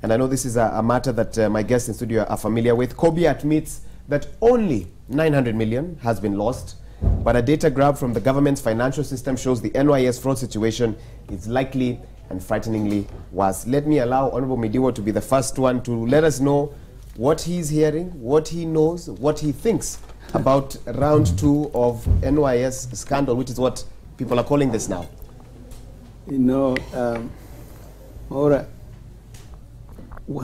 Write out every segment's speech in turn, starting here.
and I know this is a matter that my guests in studio are familiar with. Kobia admits that only 900 million has been lost, but a data grab from the government's financial system shows the NYS fraud situation is likely and frighteningly worse. Let me allow Honorable Midiwo to be the first one to let us know what he's hearing, what he knows, what he thinks about round 2 of NYS scandal, which is what people are calling this now. You know,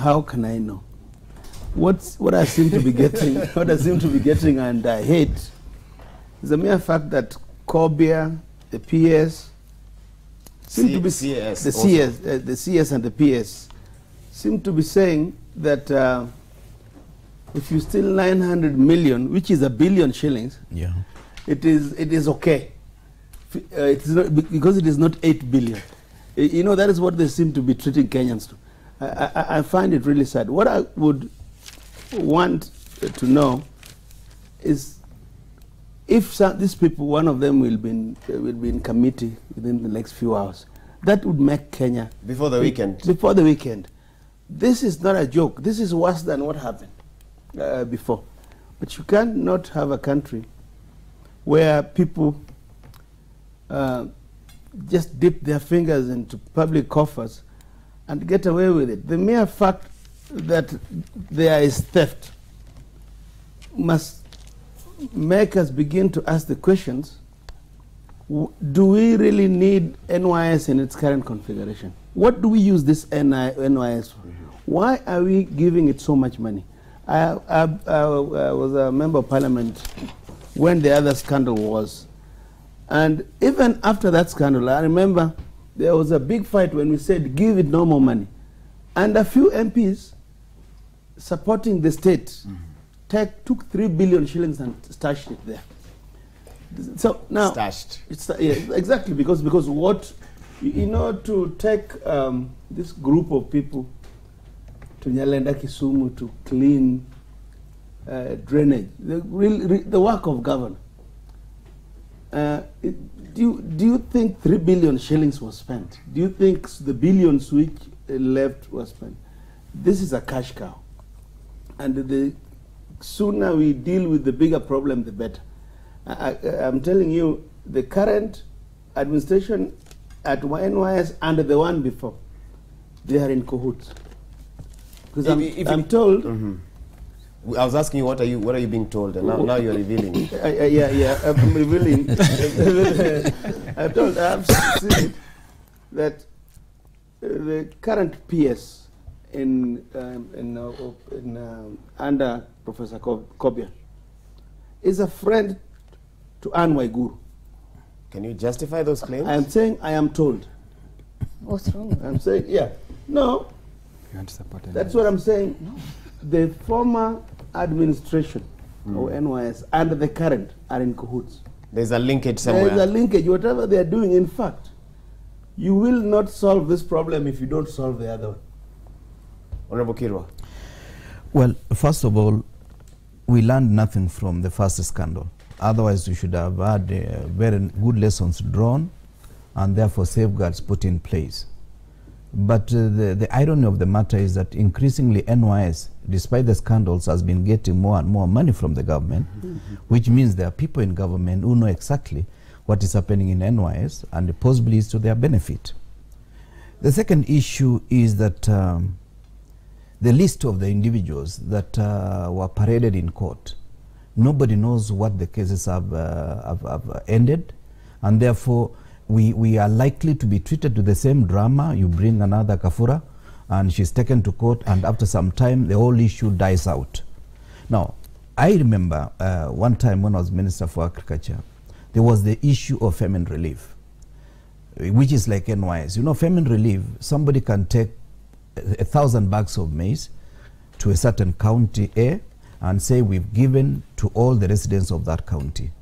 how can I know? What I seem to be getting, what I seem to be getting, and I hate, is the mere fact that Kobia, the PS, seem to be CS, the CS and the PS seem to be saying that if you steal 900 million, which is 1 billion shillings, yeah, it is okay. It is not, because it is not 8 billion. You know, that is what they seem to be treating Kenyans to. I find it really sad. What I would want to know is if these people, one of them will be in committee within the next few hours. That would make Kenya before the weekend. Before the weekend. This is not a joke. This is worse than what happened before. But you cannot have a country where people just dip their fingers into public coffers and get away with it. The mere fact that there is theft must make us begin to ask the questions, do we really need NYS in its current configuration? What do we use this NYS for? Why are we giving it so much money? I was a member of parliament when the other scandal was. And even after that scandal, I remember there was a big fight when we said give it no more money. And a few MPs supporting the state took 3 billion shillings and stashed it there. So now, stashed. Yeah, exactly, because what, you know, to take this group of people to Nyalenda Kisumu to clean drainage, the work of governor. Do you think 3 billion shillings was spent? Do you think the billions which left was spent? This is a cash cow. And the sooner we deal with the bigger problem, the better. I'm telling you, the current administration at NYS and the one before, they are in cahoots. Because I'm told. I was asking you, what are you being told, and now you're revealing. Yeah, I'm revealing. I've seen that the current PS under Professor Kobia is a friend to Anne Waiguru. Can you justify those claims? I am saying I am told. What's wrong? I'm saying, yeah. No. That's what I'm saying. No. The former administration of NYS and the current are in cahoots. There's a linkage somewhere. There's a linkage. Whatever they are doing, in fact, you will not solve this problem if you don't solve the other one. Honorable Kirwa. Well, first of all, we learned nothing from the first scandal. Otherwise, we should have had very good lessons drawn and therefore safeguards put in place. But the irony of the matter is that increasingly NYS, despite the scandals, has been getting more and more money from the government, which means there are people in government who know exactly what is happening in NYS and possibly is to their benefit. The second issue is that the list of the individuals that were paraded in court, nobody knows what the cases have ended, and therefore we are likely to be treated to the same drama. You bring another Kafura and she's taken to court, and after some time the whole issue dies out. Now, I remember one time when I was Minister for Agriculture, there was the issue of famine relief, which is like NYS. You know, famine relief, somebody can take 1,000 bags of maize to a certain county A and say we've given to all the residents of that county.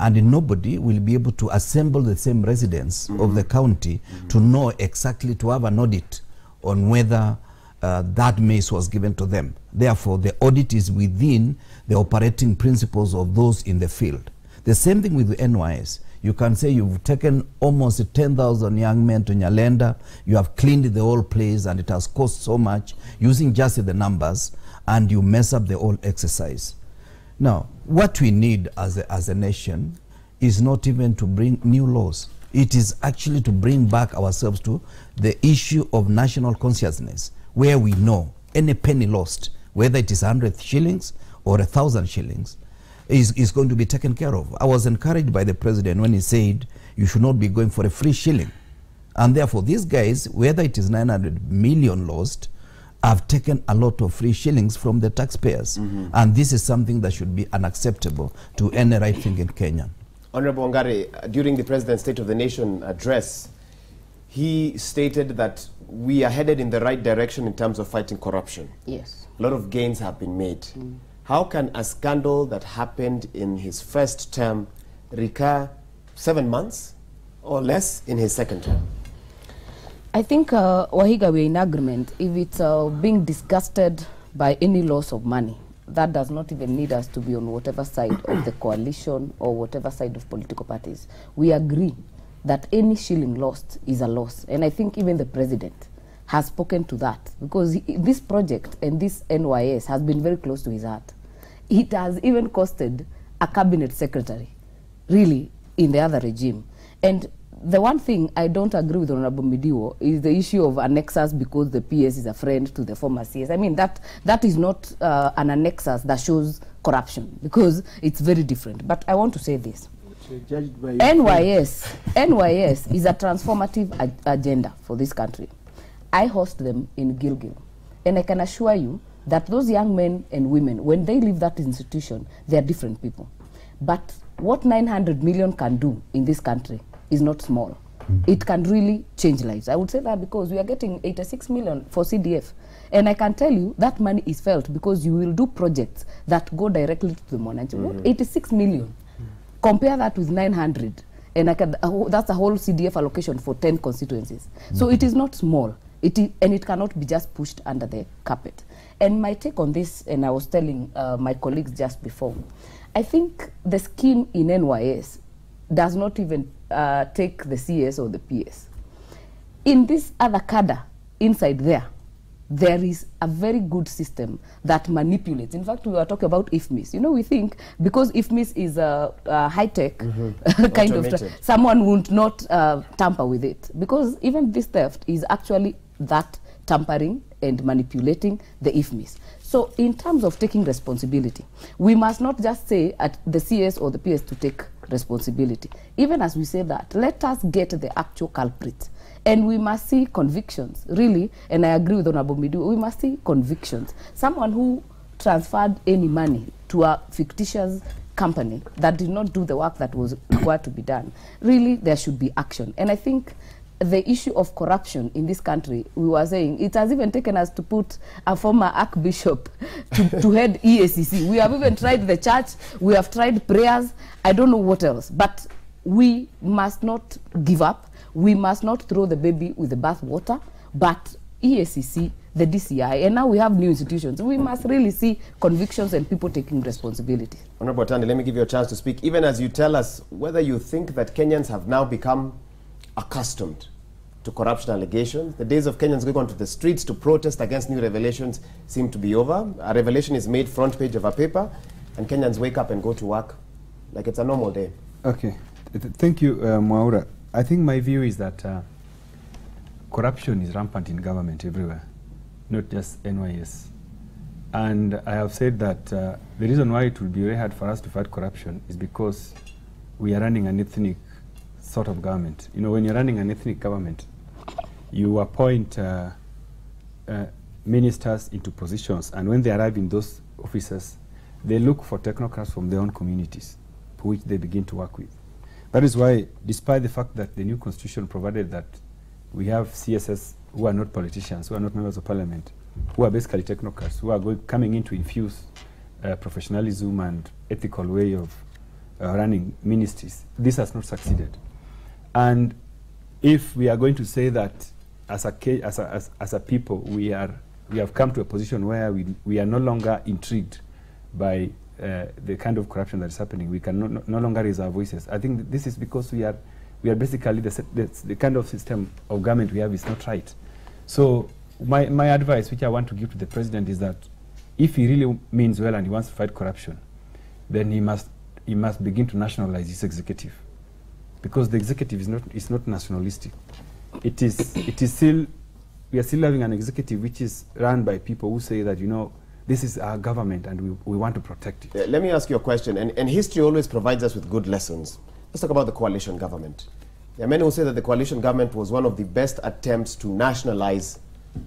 And nobody will be able to assemble the same residents of the county to know exactly, to have an audit on whether that maize was given to them. Therefore, the audit is within the operating principles of those in the field. The same thing with the NYS. You can say you've taken almost 10,000 young men to Nyalenda, you have cleaned the whole place and it has cost so much, using just the numbers, and you mess up the whole exercise. Now, what we need as a nation is not even to bring new laws. It is actually to bring back ourselves to the issue of national consciousness, where we know any penny lost, whether it is 100 shillings or 1,000 shillings, is going to be taken care of. I was encouraged by the president when he said you should not be going for a free shilling. And therefore, these guys, whether it is 900 million lost, have taken a lot of free shillings from the taxpayers. And this is something that should be unacceptable to any right-thinking Kenyan. Honorable Wangari, during the President's State of the Nation address, he stated that we are headed in the right direction in terms of fighting corruption. Yes. A lot of gains have been made. How can a scandal that happened in his first term recur 7 months or less in his second term? I think, Wahiga, we're in agreement. If it's being disgusted by any loss of money, that does not even need us to be on whatever side of the coalition or whatever side of political parties. We agree that any shilling lost is a loss. And I think even the president has spoken to that, because this project and this NYS has been very close to his heart. It has even costed a cabinet secretary, really, in the other regime. And the one thing I don't agree with Honorable Midiwo is the issue of annexus because the PS is a friend to the former CS. I mean, that is not an annexus that shows corruption, because it's very different. But I want to say this. NYS is a transformative agenda for this country. I host them in Gilgil. And I can assure you that those young men and women, when they leave that institution, they are different people. But what 900 million can do in this country is not small. It can really change lives. I would say that because we are getting 86 million for CDF. And I can tell you that money is felt because you will do projects that go directly to the Mwananchi. 86 million. Compare that with 900. And that's a whole CDF allocation for 10 constituencies. So it is not small. And it cannot be just pushed under the carpet. And my take on this, and I was telling my colleagues just before, I think the scheme in NYS does not even take the CS or the PS. In this other cadre inside there is a very good system that manipulates. In fact, we were talking about IFMIS. You know, we think because IFMIS is a high-tech kind of, someone would not tamper with it. Because even this theft is actually that tampering and manipulating the IFMIS. So in terms of taking responsibility, we must not just say at the CS or the PS to take responsibility. Even as we say that, let us get the actual culprit. And we must see convictions, really, and I agree with Honorable Midiwo, we must see convictions. Someone who transferred any money to a fictitious company that did not do the work that was required to be done, really, there should be action. And I think the issue of corruption in this country, we were saying, it has even taken us to put a former archbishop to head EACC. We have even tried the church, we have tried prayers, I don't know what else. But we must not give up. We must not throw the baby with the bathwater. But EACC, the DCI, and now we have new institutions. We must really see convictions and people taking responsibility. Honorable Tandi, let me give you a chance to speak, even as you tell us whether you think that Kenyans have now become accustomed to corruption allegations. The days of Kenyans going onto the streets to protest against new revelations seem to be over. A revelation is made front page of a paper, and Kenyans wake up and go to work like it's a normal day. Okay. Thank you, Mwaura. I think my view is that corruption is rampant in government everywhere, not just NYS. And I have said that the reason why it will be very hard for us to fight corruption is because we are running an ethnic sort of government. You know, when you're running an ethnic government, you appoint ministers into positions, and when they arrive in those offices, they look for technocrats from their own communities, which they begin to work with. That is why, despite the fact that the new constitution provided that we have CSS who are not politicians, who are not members of parliament, who are basically technocrats, who are coming in to infuse professionalism and ethical way of running ministries, this has not succeeded. And if we are going to say that as a people we have come to a position where we are no longer intrigued by the kind of corruption that is happening, we can no longer raise our voices. I think this is because we are basically the kind of system of government we have is not right. So my advice, which I want to give to the president, is that if he really means well and he wants to fight corruption, then he must begin to nationalize his executive, because the executive is not nationalistic. It is still, we are still having an executive which is run by people who say that, you know, this is our government and we want to protect it. Let me ask you a question, and history always provides us with good lessons. Let's talk about the coalition government. There are many who say that the coalition government was one of the best attempts to nationalize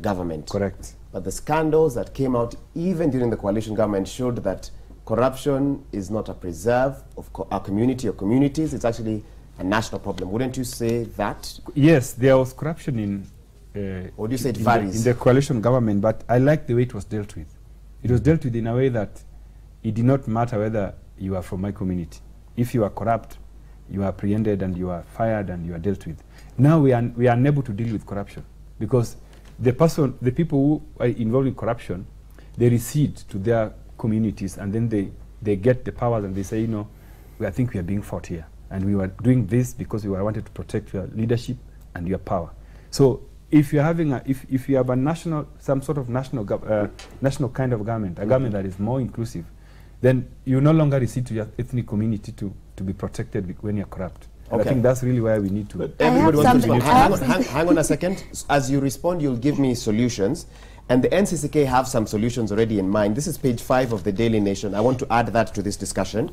government. Correct. But the scandals that came out even during the coalition government showed that corruption is not a preserve of our community or communities. It's actually a national problem. Wouldn't you say that? Yes, there was corruption in... or do you say it varies? In the coalition government, but I like the way it was dealt with. It was dealt with in a way that it did not matter whether you are from my community. If you are corrupt, you are apprehended and you are fired and you are dealt with. Now we are unable to deal with corruption because the people who are involved in corruption, they recede to their communities and then they get the powers and they say, you know, I think we are being fought here. And we were doing this because we wanted to protect your leadership and your power. So if you're having if you have a some sort of national kind of government, a government that is more inclusive, then you no longer recede to your ethnic community to be protected when you're corrupt. Okay. I think that's really why we need to. But everybody wants to hang on a second. As you respond, you'll give me solutions. And the NCCK have some solutions already in mind. This is page 5 of the Daily Nation. I want to add that to this discussion.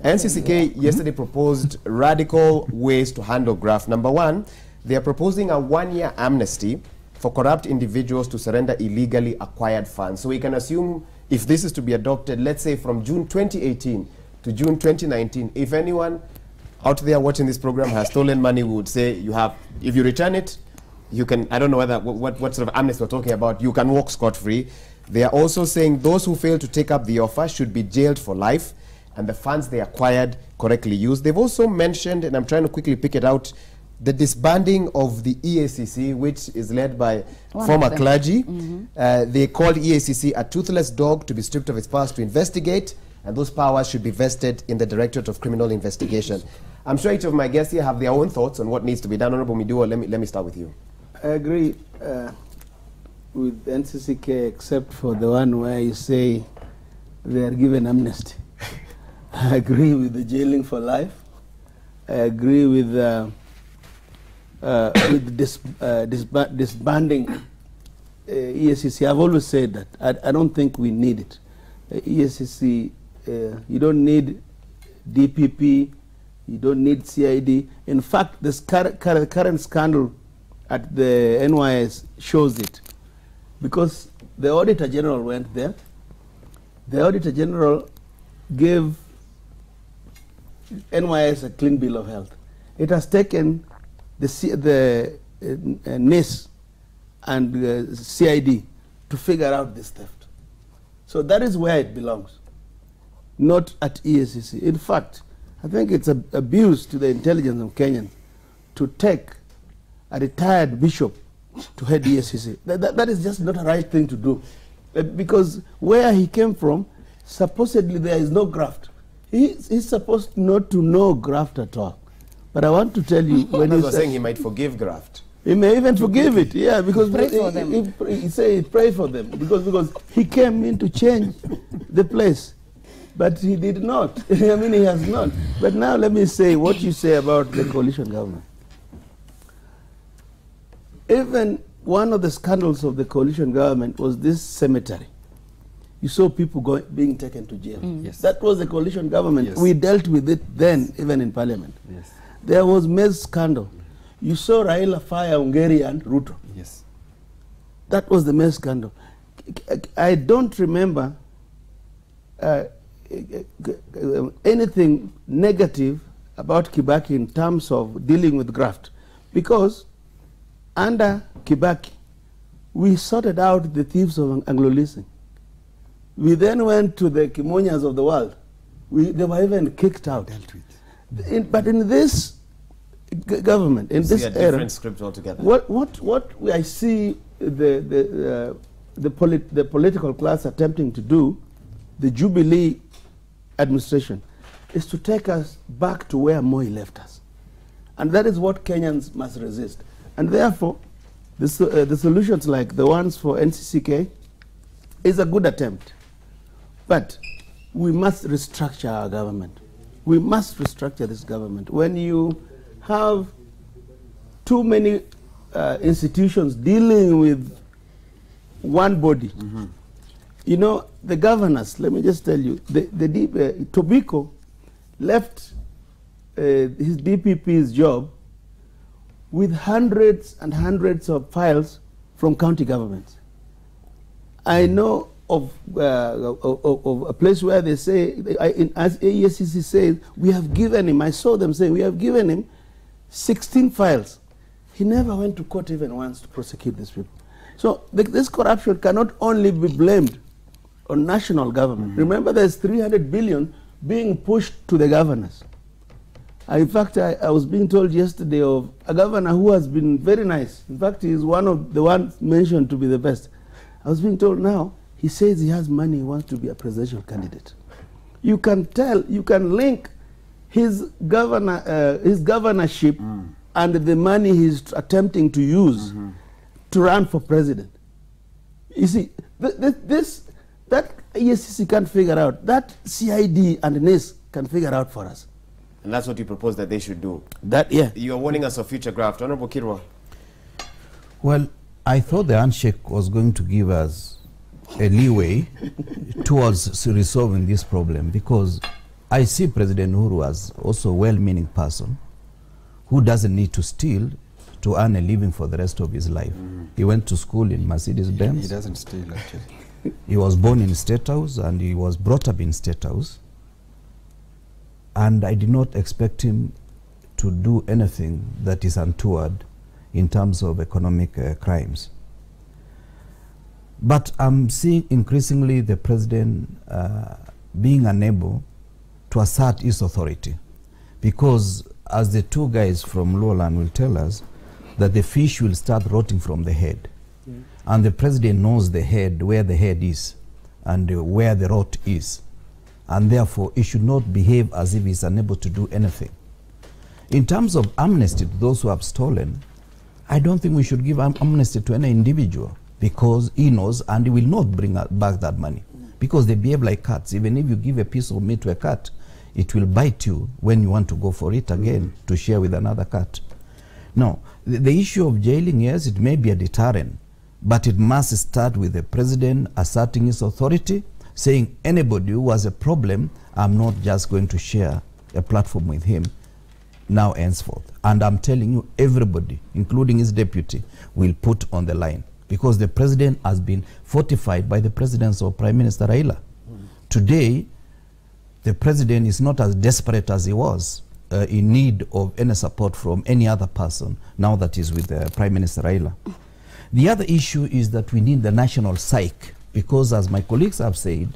NCCK yesterday proposed radical ways to handle graft. Number one, they are proposing a 1-year amnesty for corrupt individuals to surrender illegally acquired funds. So we can assume if this is to be adopted, let's say from June 2018 to June 2019, if anyone out there watching this program has stolen money, we would say if you return it, you can, I don't know what sort of amnesty we're talking about, you can walk scot-free. They are also saying those who fail to take up the offer should be jailed for life and the funds they acquired correctly used. They've also mentioned, and I'm trying to quickly pick it out, the disbanding of the EACC, which is led by former clergy. They called EACC a toothless dog to be stripped of its powers to investigate, and those powers should be vested in the Directorate of Criminal Investigation. I'm sure each of my guests here have their own thoughts on what needs to be done. Honorable Midua, let me start with you. I agree with NCCK, except for the one where you say they are given amnesty. I agree with the jailing for life. I agree with disbanding EACC. I've always said that. I don't think we need it. EACC, you don't need DPP, you don't need CID. In fact, this current scandal at the NYS shows it, because the Auditor General went there. The Auditor General gave NYS a clean bill of health. It has taken the NIS and CID to figure out this theft. So that is where it belongs, not at EACC. In fact, I think it's an abuse to the intelligence of Kenyans to take a retired bishop to head EACC. That is just not a right thing to do. Because where he came from, supposedly there is no graft. He's supposed not to know graft at all. But I want to tell you, when he was saying he might forgive graft. He may even forgive it, yeah, because pray for them. He say pray for them because he came in to change the place, but he did not. I mean, he has not. But now let me say what you say about the coalition government. Even one of the scandals of the coalition government was this cemetery. You saw people being taken to jail. Yes. That was the coalition government. Yes. We dealt with it then, even in parliament. Yes. There was maize scandal. You saw Raila fire Ungeri and Ruto. Yes. That was the maize scandal. I don't remember anything negative about Kibaki in terms of dealing with graft, because under Kibaki, we sorted out the thieves of Anglo-leasing. We then went to the Kimonyas of the world. They were even kicked out. Dealt with. But in this government, in this era, different script altogether. What I see the political class attempting to do, the Jubilee administration is to take us back to where Moi left us. And that is what Kenyans must resist. And therefore, the solutions like the ones for NCCK is a good attempt. But we must restructure our government. We must restructure this government. When you have too many institutions dealing with one body, you know, the governors, let me just tell you, Tobiko left his DPP's job with hundreds and hundreds of files from county governments. I know of a place where they say, as AESCC says, we have given him, I saw them saying, we have given him 16 files. He never went to court even once to prosecute these people. So this corruption cannot only be blamed on national government. Remember, there's 300 billion being pushed to the governors. In fact, I was being told yesterday of a governor who has been very nice. In fact, he is one of the ones mentioned to be the best. I was being told now, he says he has money, he wants to be a presidential candidate. You can tell, you can link his governorship and the money he's attempting to use to run for president. You see, that ESCC can't figure out, that CID and NIS can figure out for us. And that's what you propose that they should do. That, yeah. You are warning us of future graft. Honorable Kirwa. Well, I thought the handshake was going to give us a leeway towards resolving this problem, because I see President Uhuru as also a well-meaning person who doesn't need to steal to earn a living for the rest of his life. He went to school in Mercedes-Benz. He doesn't steal, actually. He was born in State House and he was brought up in State House. And I did not expect him to do anything that is untoward in terms of economic crimes. But I'm seeing increasingly the president being unable to assert his authority, because as the two guys from Lowland will tell us, that the fish will start rotting from the head. And the president knows the head, where the head is, and where the rot is. And therefore, he should not behave as if he's unable to do anything. In terms of amnesty to those who have stolen, I don't think we should give amnesty to any individual, because he knows and he will not bring back that money. Because they behave like cats. Even if you give a piece of meat to a cat, it will bite you when you want to go for it again to share with another cat. No, the issue of jailing, yes, it may be a deterrent, but it must start with the president asserting his authority, saying anybody who has a problem, I'm not just going to share a platform with him now henceforth. And I'm telling you, everybody, including his deputy, will put on the line, because the president has been fortified by the presence of Prime Minister Raila. Today, the president is not as desperate as he was in need of any support from any other person now that he's with Prime Minister Raila. The other issue is that we need the national psyche, because as my colleagues have said,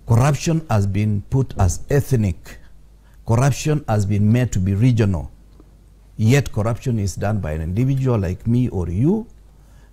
corruption has been put as ethnic. Corruption has been made to be regional. Yet corruption is done by an individual like me or you.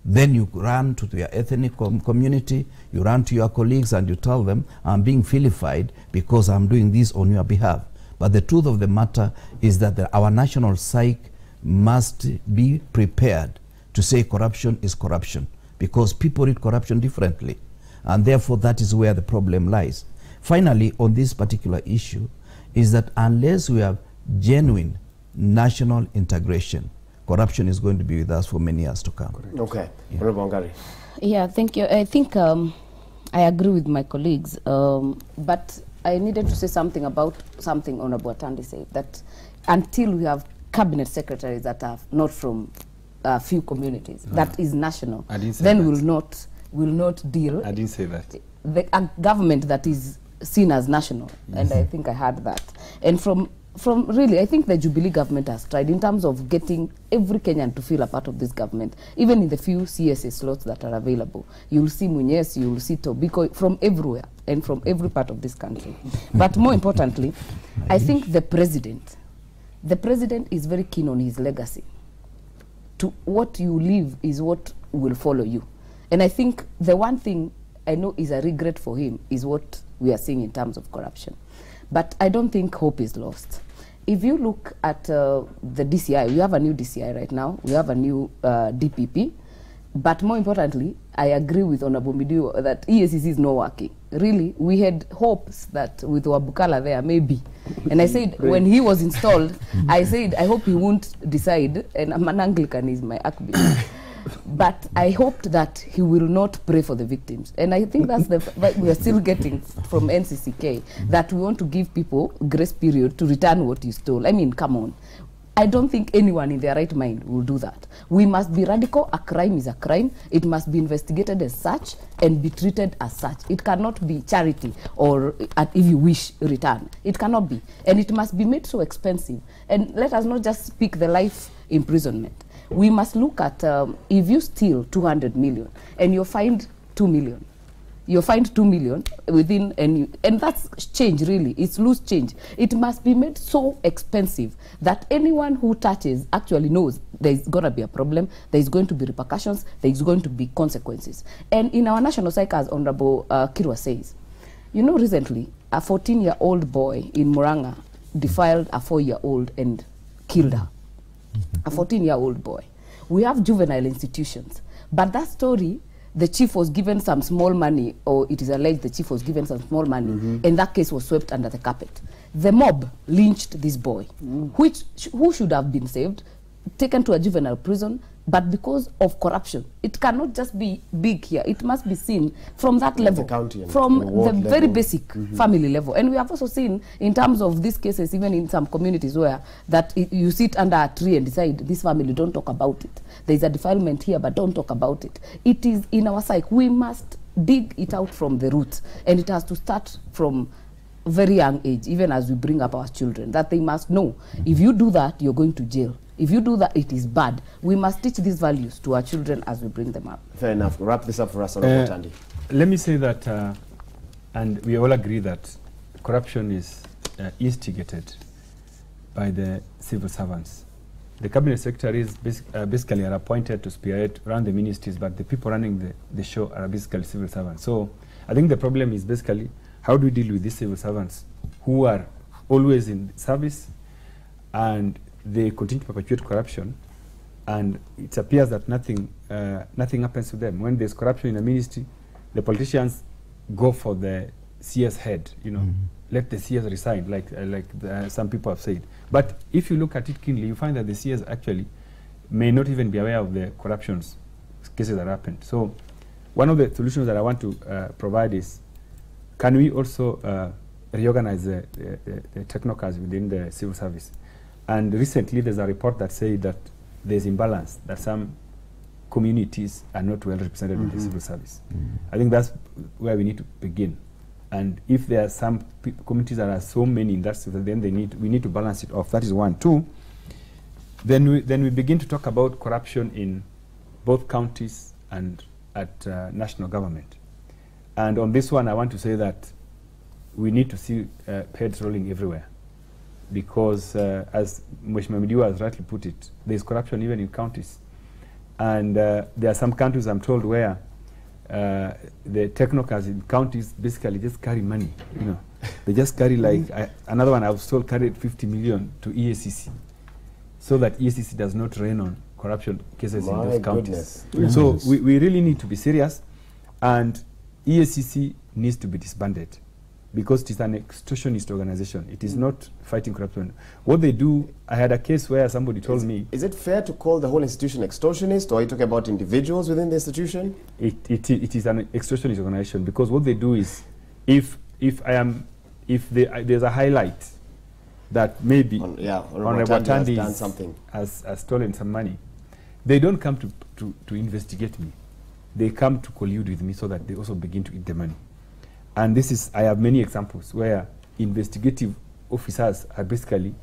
Then you run to your ethnic community, you run to your colleagues and you tell them, I'm being vilified because I'm doing this on your behalf. But the truth of the matter is that our national psyche must be prepared to say corruption is corruption, because people read corruption differently. And therefore, that is where the problem lies. Finally, on this particular issue, is that unless we have genuine national integration, corruption is going to be with us for many years to come. Correct. Okay. Yeah. Yeah, thank you. I think I agree with my colleagues, but I needed to say something about something Honorable Atandi said, that until we have cabinet secretaries that are not from a few communities, that is national, then we'll not deal. I didn't say that. A government that is seen as national, and I think I heard that. And from really, I think the Jubilee government has tried in terms of getting every Kenyan to feel a part of this government. Even in the few CSA slots that are available, you'll see NYS, you'll see Tobiko from everywhere and from every part of this country. But more importantly, I think the president is very keen on his legacy. To what you leave is what will follow you. And I think the one thing I know is a regret for him is what we are seeing in terms of corruption. But I don't think hope is lost. If you look at the DCI, we have a new DCI right now. We have a new DPP. But more importantly, I agree with Honorable Midio that EACC is not working. Really, we had hopes that with Wabukala there, maybe. And I said, when he was installed, I said, I hope he won't decide, and I'm an Anglican, is my archbishop. But I hoped that he will not pray for the victims. And I think that's the vibe we are still getting from NCCK, that we want to give people grace period to return what you stole. I mean, come on. I don't think anyone in their right mind will do that. We must be radical. A crime is a crime. It must be investigated as such and be treated as such. It cannot be charity or, if you wish, return. It cannot be. And it must be made so expensive. And let us not just pick the life imprisonment. We must look at, if you steal 200 million and you're fined 2 million, you're fined 2 million within, and that's change really, it's loose change. It must be made so expensive that anyone who touches actually knows there's going to be a problem, there's going to be repercussions, there's going to be consequences. And in our national cycle, as Honorable Kirwa says, you know, recently, a 14-year-old boy in Muranga defiled a 4-year-old and killed her. A 14-year-old boy. We have juvenile institutions, but that story, the chief was given some small money, or it is alleged the chief was given some small money, and that case was swept under the carpet. The mob lynched this boy, who should have been saved, taken to a juvenile prison, but because of corruption, it cannot just be big here. It must be seen from that level, from the very basic family level. And we have also seen, in terms of these cases, even in some communities where that you sit under a tree and decide, this family, don't talk about it. There's a defilement here, but don't talk about it. It is in our psyche. We must dig it out from the roots. And it has to start from a very young age, even as we bring up our children, that they must know, if you do that, you're going to jail. If you do that, it is bad. We must teach these values to our children as we bring them up. Fair enough. Wrap this up for us, Honorable Tandi. Let me say that, and we all agree that corruption is instigated by the civil servants. The cabinet secretaries basically are appointed to spearhead, run the ministries, but the people running the show are basically civil servants. So I think the problem is basically, how do we deal with these civil servants who are always in service and they continue to perpetuate corruption, and it appears that nothing happens to them. When there's corruption in a ministry, the politicians go for the CS head, you know, let the CS resign, like some people have said. But if you look at it keenly, you find that the CS actually may not even be aware of the corruptions cases that happened. So one of the solutions that I want to provide is, can we also reorganize the technocrats within the civil service? And recently there's a report that said that there's imbalance, that some communities are not well represented in the civil service. I think that's where we need to begin. And if there are some communities that are so many in that civil, then we need to balance it off. That is one. Two, then we begin to talk about corruption in both counties and at national government. And on this one, I want to say that we need to see heads rolling everywhere. Because as Mheshimiwa Midiwa has rightly put it, there is corruption even in counties. And there are some countries, I'm told, where the technocrats in counties basically just carry money, you know. They just carry, like, another one I was told carried 50 million to EACC, so that EACC does not rain on corruption cases in those counties. So we really need to be serious, and EACC needs to be disbanded, because it is an extortionist organization. It is not fighting corruption. What they do, I had a case where somebody told me... Is it fair to call the whole institution extortionist, or are you talking about individuals within the institution? It is an extortionist organization, because what they do is, if there's a highlight that maybe Honorable Tandi has stolen some money, they don't come to investigate me. They come to collude with me so that they also begin to eat the money. And this is, I have many examples where investigative officers are basically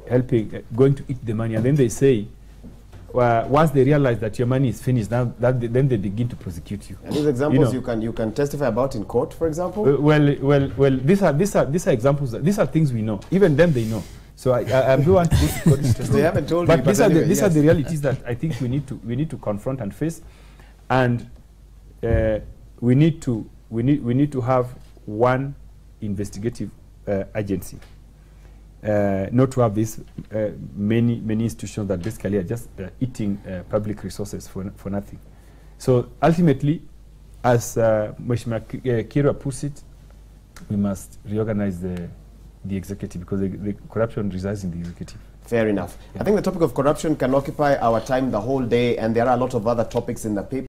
helping, going to eat the money, and then they say, once they realize that your money is finished, then they begin to prosecute you. And these examples, you can testify about in court, for example? Well, these are examples. These are things we know. Even them, they know. So I don't want to go to court. They haven't told me. But these are the realities that I think we need to confront and face, and we need to we need to have one investigative agency, not to have these many institutions that basically are just eating public resources for nothing. So ultimately, as Mheshimiwa Kirwa puts it, we must reorganize the executive, because the corruption resides in the executive. Fair enough. I think the topic of corruption can occupy our time the whole day, and there are a lot of other topics in the paper.